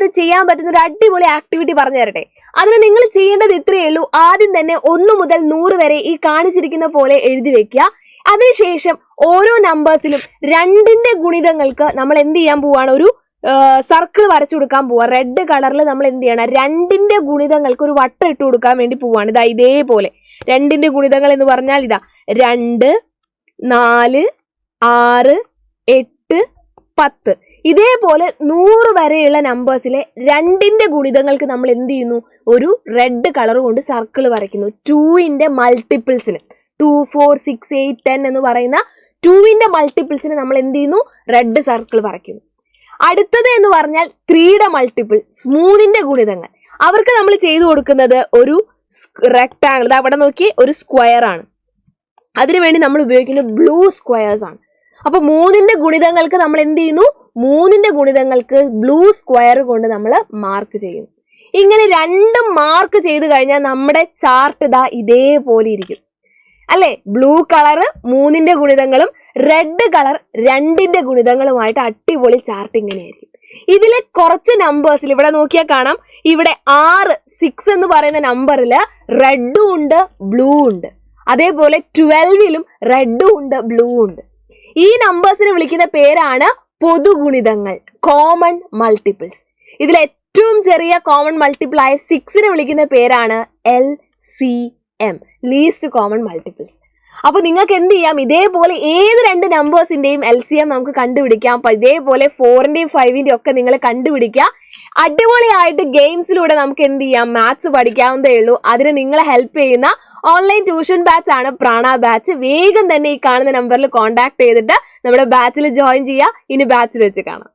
സമയത്ത് ചെയ്യാൻ പറ്റുന്ന ഒരു അടിപൊളി ആക്ടിവിറ്റി പറഞ്ഞു തരട്ടെ. അതിന് നിങ്ങൾ ചെയ്യേണ്ടത് ഇത്രയേ ഉള്ളൂ. ആദ്യം തന്നെ 1 മുതൽ 100 വരെ ഈ കാണിച്ചിരിക്കുന്ന പോലെ എഴുതി വെക്കുക. അതിനുശേഷം ഓരോ നമ്പേഴ്സിലും 2ന്റെ ഗുണിതങ്ങൾക്ക് നമ്മൾ എന്ത് ചെയ്യാൻ പോവാണ്, ഒരു സർക്കിൾ വരച്ചു കൊടുക്കാൻ പോവാ. റെഡ് കളറിൽ നമ്മൾ എന്ത് ചെയ്യണം, 2ന്റെ ഗുണിതങ്ങൾക്ക് ഒരു വട്ടം ഇട്ട് കൊടുക്കാൻ വേണ്ടി പോവാണ്. ഇതാ ഇതേപോലെ 2ന്റെ ഗുണിതങ്ങൾ എന്ന് പറഞ്ഞാൽ ഇതാ 2, 4, 6, 8, 10. ഇതേപോലെ 100 വരെയുള്ള നമ്പേഴ്സിലെ 2ന്റെ ഗുണിതങ്ങൾക്ക് നമ്മൾ എന്ത് ചെയ്യുന്നു, ഒരു റെഡ് കളർ കൊണ്ട് സർക്കിൾ വരയ്ക്കുന്നു. 2ന്റെ മൾട്ടിപ്പിൾസിന് 2, 4, 6, 8, 10 എന്ന് പറയുന്ന 2ന്റെ മൾട്ടിപ്പിൾസിന് നമ്മൾ എന്ത് ചെയ്യുന്നു, റെഡ് സർക്കിൾ വരയ്ക്കുന്നു. അടുത്തത് എന്ന് പറഞ്ഞാൽ 3യുടെ മൾട്ടിപ്പിൾ, 3ന്റെ ഗുണിതങ്ങൾ. അവർക്ക് നമ്മൾ ചെയ്തു കൊടുക്കുന്നത് ഒരു റെക്ടാങ്കിൾ, അവിടെ നോക്കി ഒരു സ്ക്വയർ ആണ്. അതിനുവേണ്ടി നമ്മൾ ഉപയോഗിക്കുന്നത് ബ്ലൂ സ്ക്വയേഴ്സ് ആണ്. അപ്പൊ 3ന്റെ ഗുണിതങ്ങൾക്ക് നമ്മൾ എന്ത് ചെയ്യുന്നു, 3ന്റെ ഗുണിതങ്ങൾക്ക് ബ്ലൂ സ്ക്വയർ കൊണ്ട് നമ്മൾ മാർക്ക് ചെയ്യുന്നു. ഇങ്ങനെ 2 മാർക്ക് ചെയ്ത് കഴിഞ്ഞാൽ നമ്മുടെ ചാർട്ട് ഇതാ ഇതേപോലെ ഇരിക്കും അല്ലെ. ബ്ലൂ കളർ 3ന്റെ ഗുണിതങ്ങളും റെഡ് കളർ 2ന്റെ ഗുണിതങ്ങളുമായിട്ട് അടിപൊളി ചാർട്ട് ഇങ്ങനെയായിരിക്കും. ഇതിലെ കുറച്ച് നമ്പേഴ്സിൽ ഇവിടെ നോക്കിയാൽ കാണാം, ഇവിടെ 6 എന്ന് പറയുന്ന നമ്പറിൽ റെഡും ഉണ്ട് ബ്ലൂ ഉണ്ട്. അതേപോലെ 12ലും റെഡും ഉണ്ട് ബ്ലൂ ഉണ്ട്. ഈ നമ്പേഴ്സിനെ വിളിക്കുന്ന പേരാണ് പൊതുഗുണിതങ്ങൾ, കോമൺ മൾട്ടിപ്പിൾസ്. ഇതിൽ ഏറ്റവും ചെറിയ കോമൺ മൾട്ടിപ്പിൾ ആയ 6നെ വിളിക്കുന്ന പേരാണ് LCM, ലീസ്റ്റ് കോമൺ മൾട്ടിപ്പിൾസ്. അപ്പൊ നിങ്ങൾക്ക് എന്ത് ചെയ്യാം, ഇതേപോലെ ഏത് 2 നമ്പേഴ്സിന്റെയും LCM നമുക്ക് കണ്ടുപിടിക്കാം. അപ്പൊ ഇതേപോലെ 4ന്റെയും 5ന്റെയും ഒക്കെ നിങ്ങൾ കണ്ടുപിടിക്കുക. അടിപൊളിയായിട്ട് ഗെയിംസിലൂടെ നമുക്ക് എന്ത് ചെയ്യാം, മാത്സ് പഠിക്കാവുന്നതേ ഉള്ളൂ. അതിന് നിങ്ങളെ ഹെൽപ്പ് ചെയ്യുന്ന ഓൺലൈൻ ട്യൂഷൻ ബാച്ച് ആണ് പ്രാണ ബാച്ച്. വേഗം തന്നെ ഈ കാണുന്ന നമ്പറിൽ കോൺടാക്ട് ചെയ്തിട്ട് നമ്മുടെ ബാച്ചിൽ ജോയിൻ ചെയ്യുക. ഇനി ബാച്ചിൽ വെച്ച് കാണാം.